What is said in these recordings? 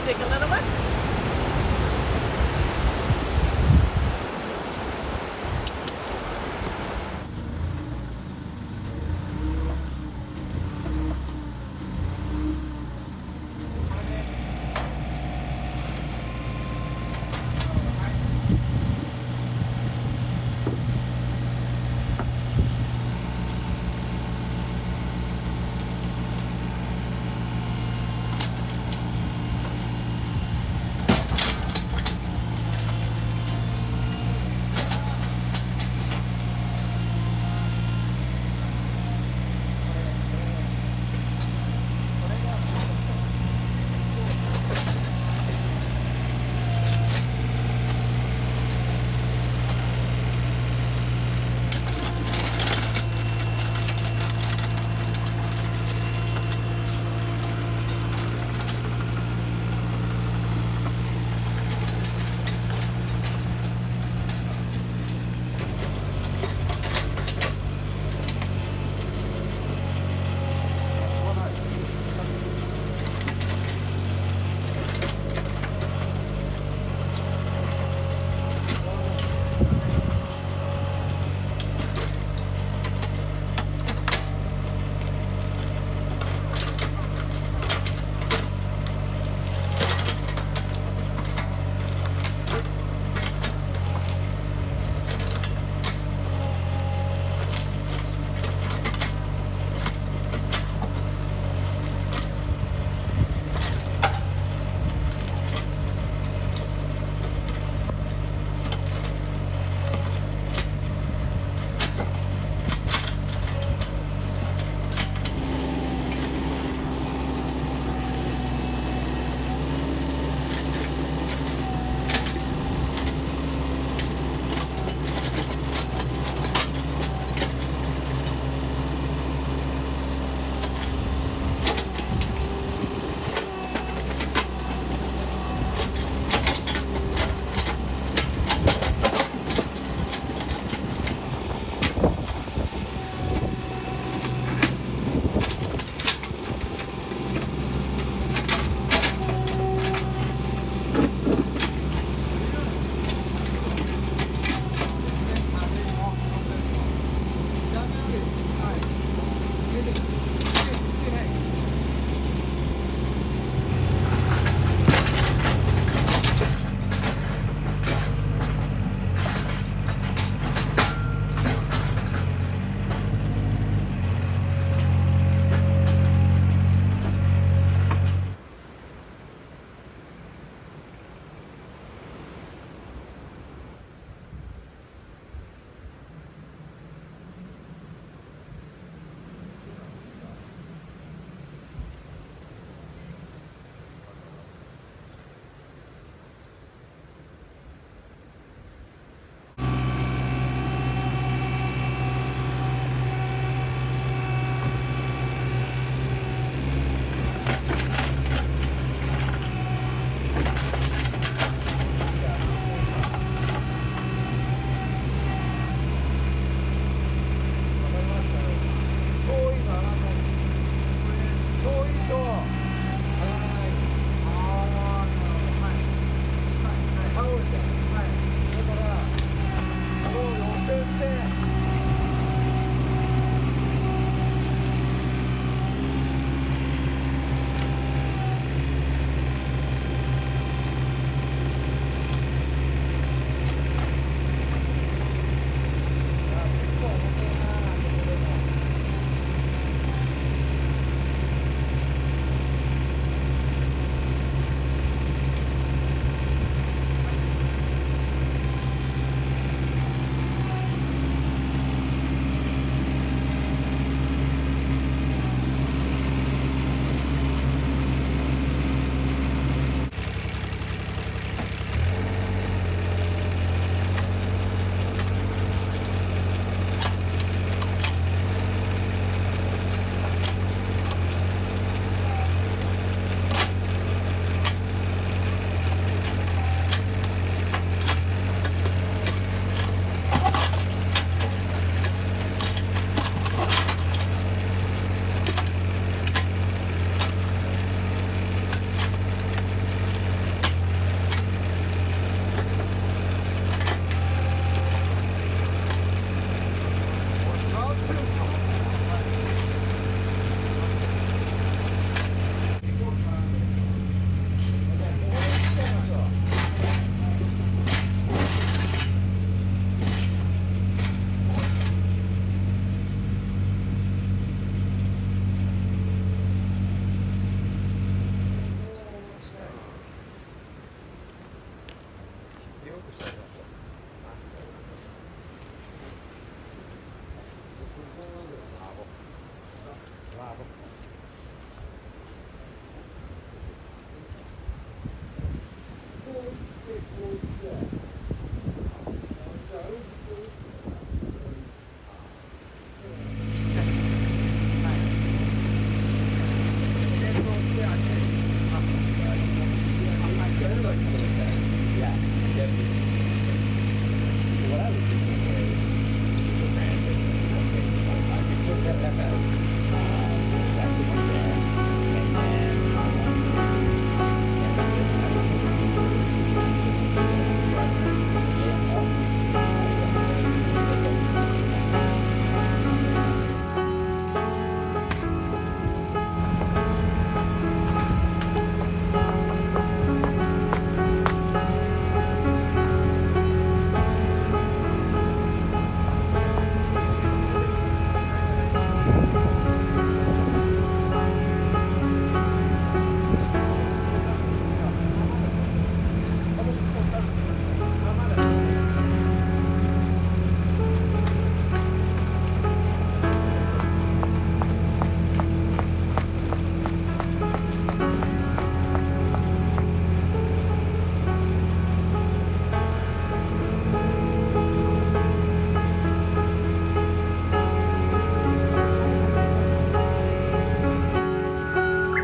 Take another one.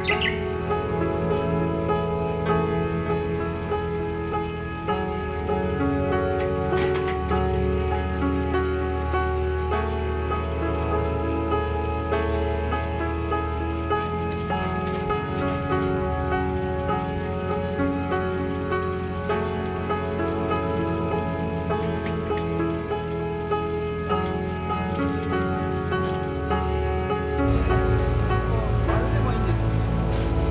丸でもいいんですよね。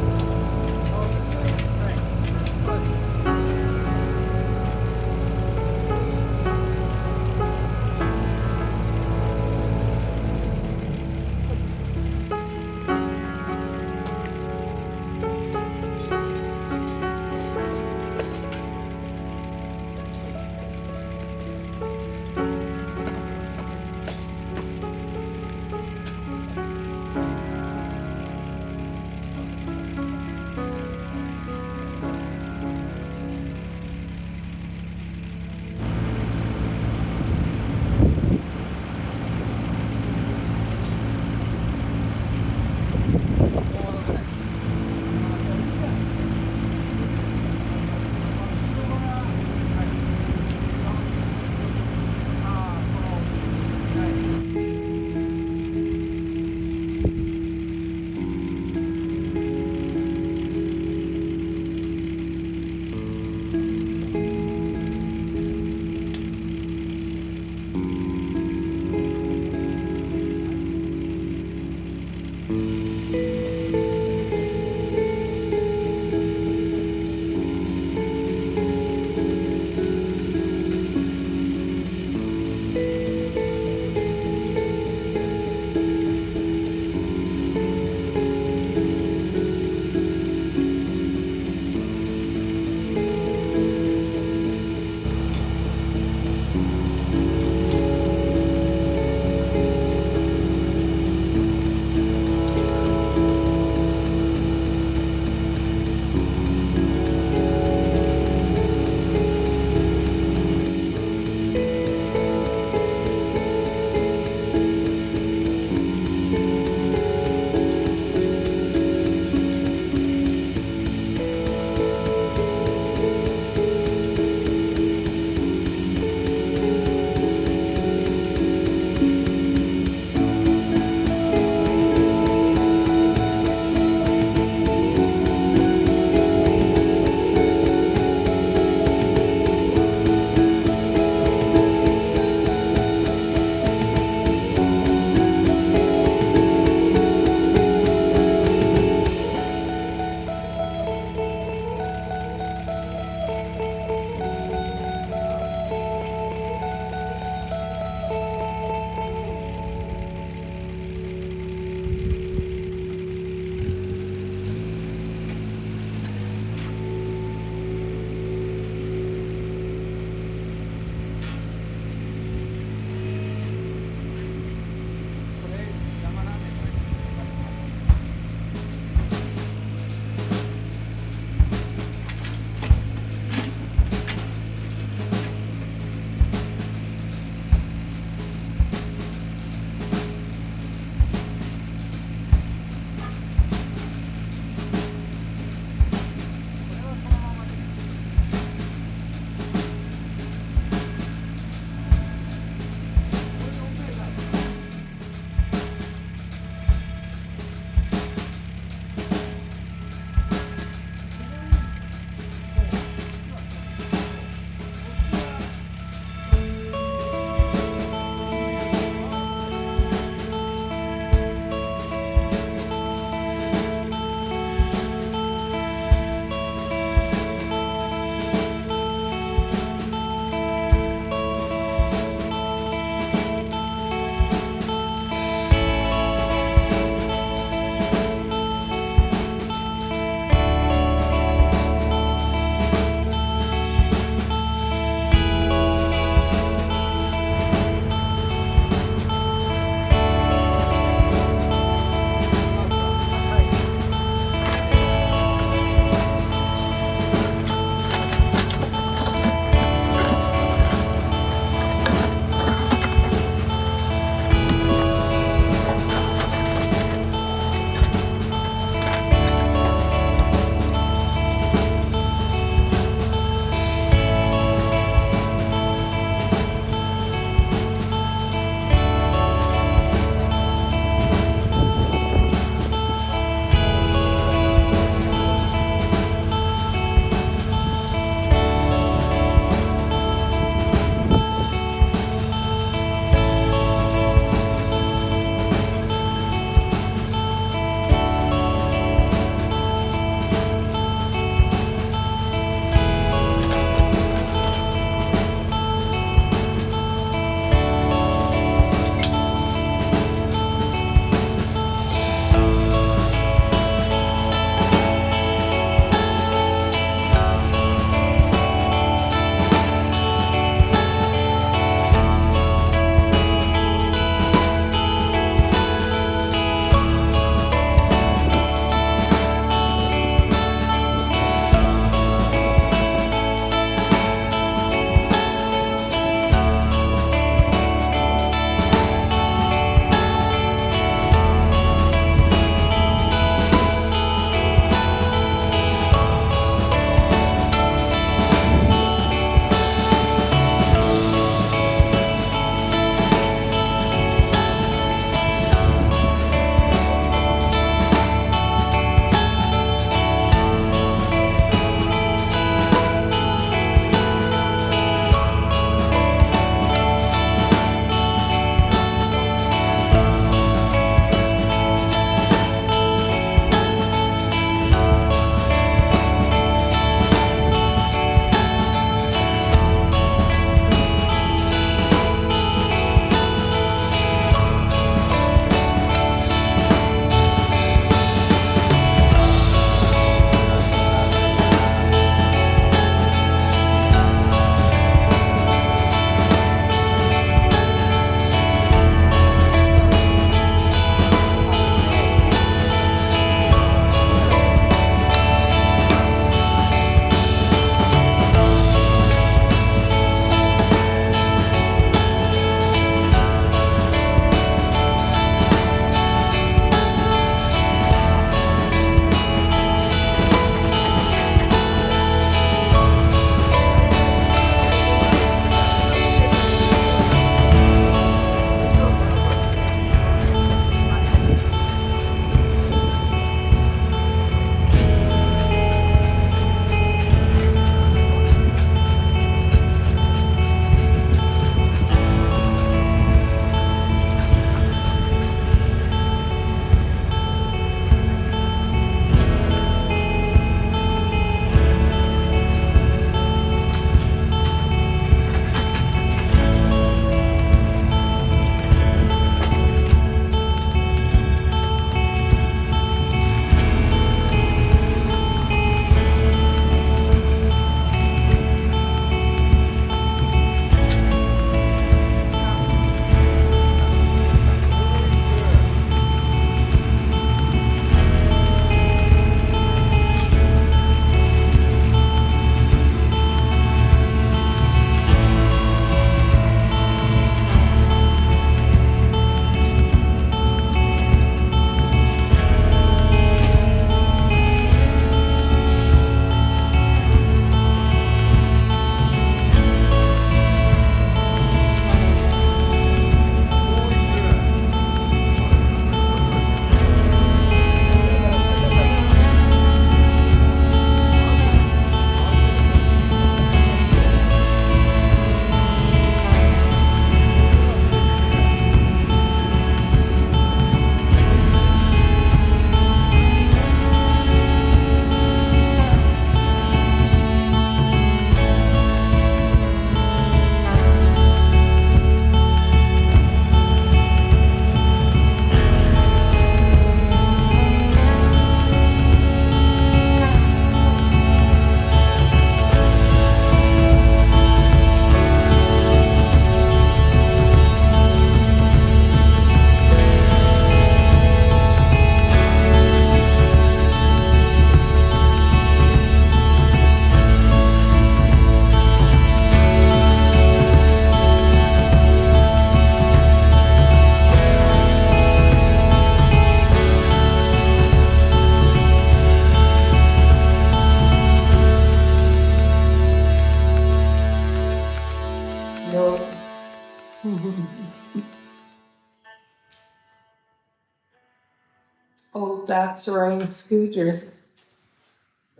That's Ryan's scooter.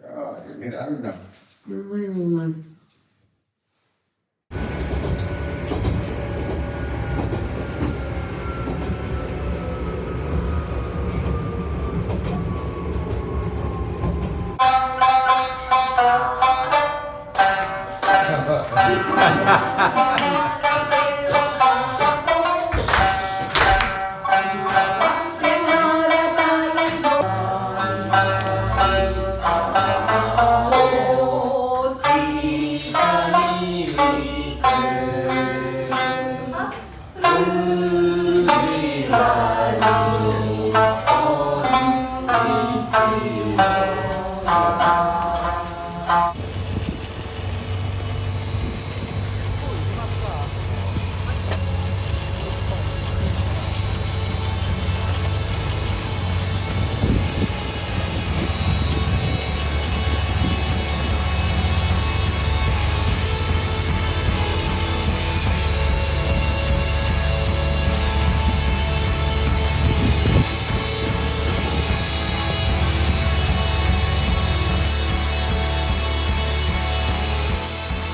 I don't know.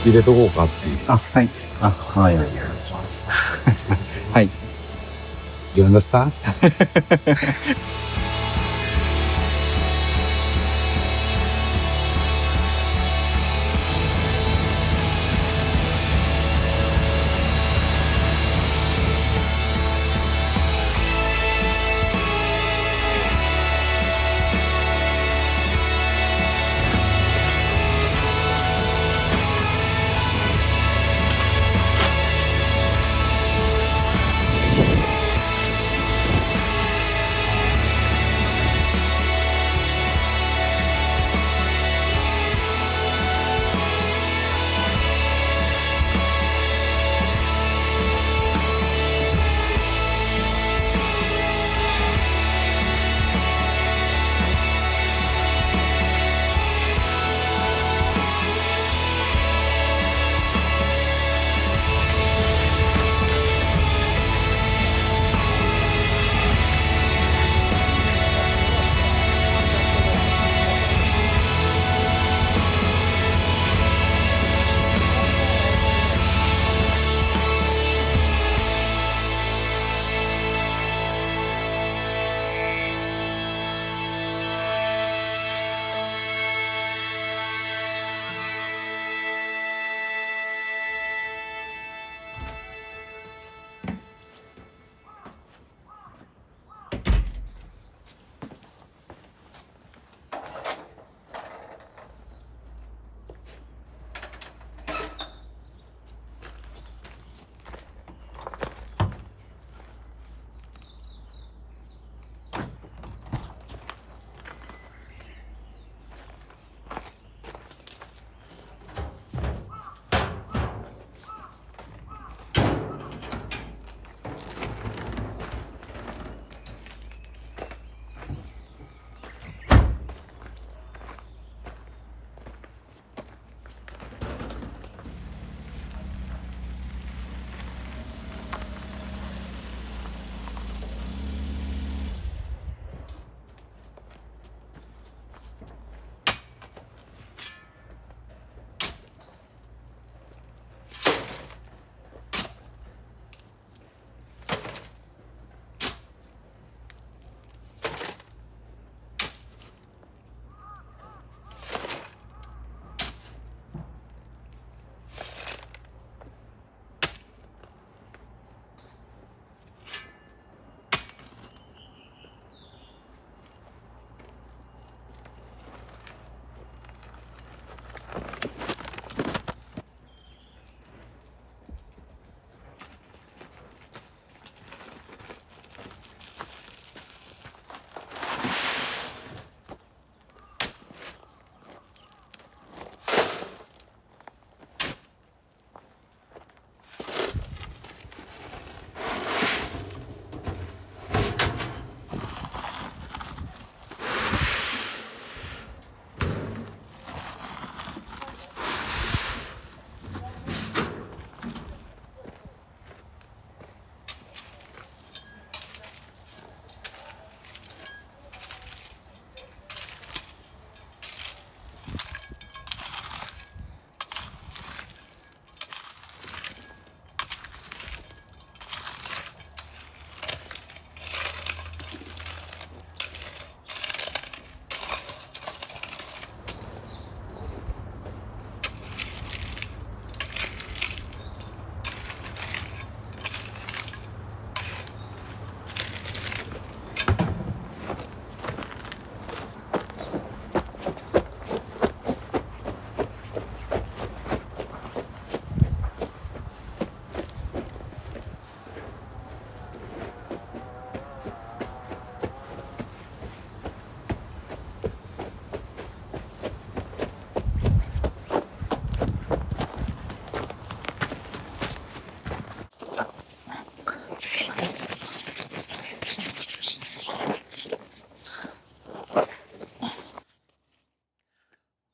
入れとこうかっていう。あ、はい。あ、はい。はい。You understand?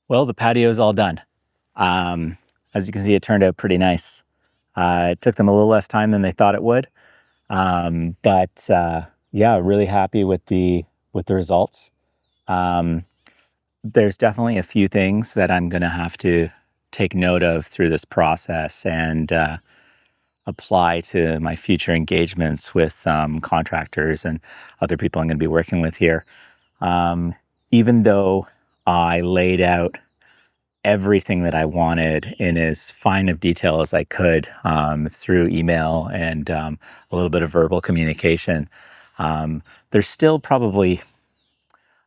Well, the patio is all done. As you can see, it turned out pretty nice. It took them a little less time than they thought it would, but yeah, really happy with the results. There's definitely a few things that I'm going to have to take note of through this process and apply to my future engagements with contractors and other people I'm going to be working with here. Even though I laid out everything that I wanted in as fine of detail as I could through email and a little bit of verbal communication, there's still probably,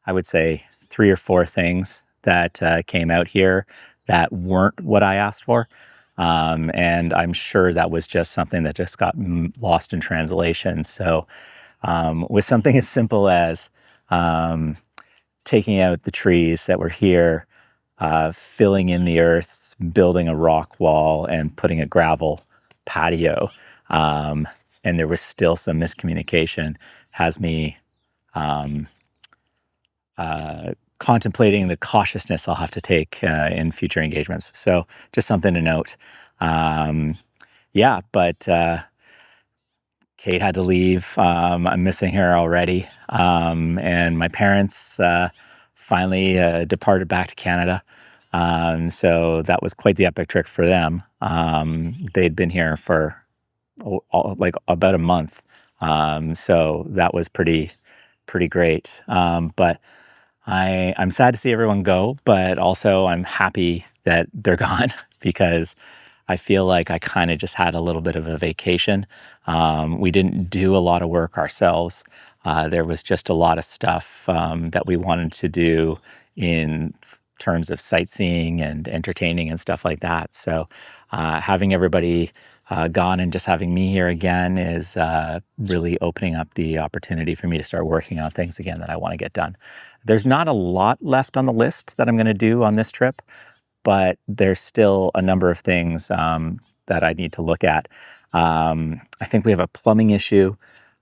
I would say, 3 or 4 things that came out here that weren't what I asked for. And I'm sure that was just something that just got lost in translation. So with something as simple as taking out the trees that were here, filling in the earth, building a rock wall, and putting a gravel patio, and there was still some miscommunication, has me contemplating the cautiousness I'll have to take in future engagements. So just something to note. Yeah, but Kate had to leave. I'm missing her already. And my parents finally departed back to Canada. So that was quite the epic trip for them. They'd been here for like about a month. So that was pretty great. But I'm sad to see everyone go, but also I'm happy that they're gone because I feel like I kind of just had a little bit of a vacation. We didn't do a lot of work ourselves. There was just a lot of stuff that we wanted to do in terms of sightseeing and entertaining and stuff like that. So having everybody gone and just having me here again is really opening up the opportunity for me to start working on things again that I want to get done. There's not a lot left on the list that I'm going to do on this trip, but there's still a number of things that I need to look at. I think we have a plumbing issue.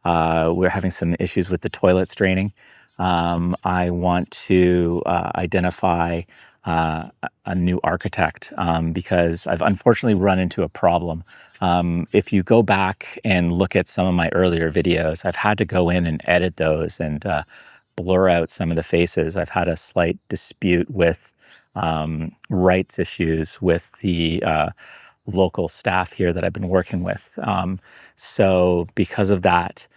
We're having some issues with the toilet straining. I want to identify a new architect because I've unfortunately run into a problem. If you go back and look at some of my earlier videos, I've had to go in and edit those and blur out some of the faces. I've had a slight dispute with rights issues with the local staff here that I've been working with. So because of that,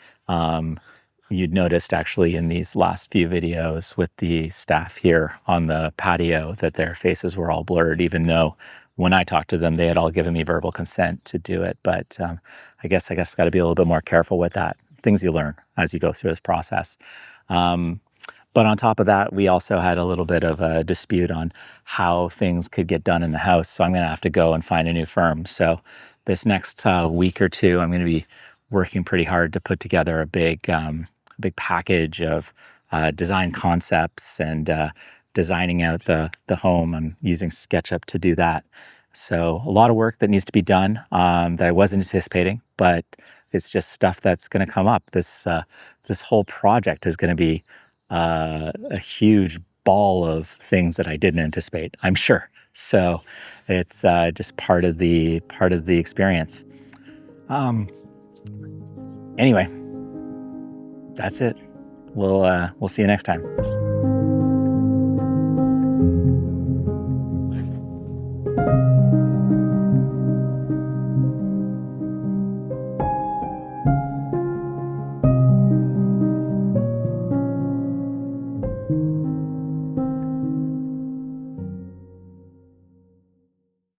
you'd noticed actually in these last few videos with the staff here on the patio that their faces were all blurred, even though when I talked to them, they had all given me verbal consent to do it. But I guess got to be a little bit more careful with that. Things you learn as you go through this process. But on top of that, we also had a little bit of a dispute on how things could get done in the house. So I'm going to have to go and find a new firm. So this next week or two, I'm going to be working pretty hard to put together a big package of design concepts and designing out the home. I'm using SketchUp to do that. So a lot of work that needs to be done that I wasn't anticipating, but it's just stuff that's going to come up. This whole project is going to be a huge ball of things that I didn't anticipate, I'm sure. So it's just part of the experience. Anyway, that's it. We'll see you next time.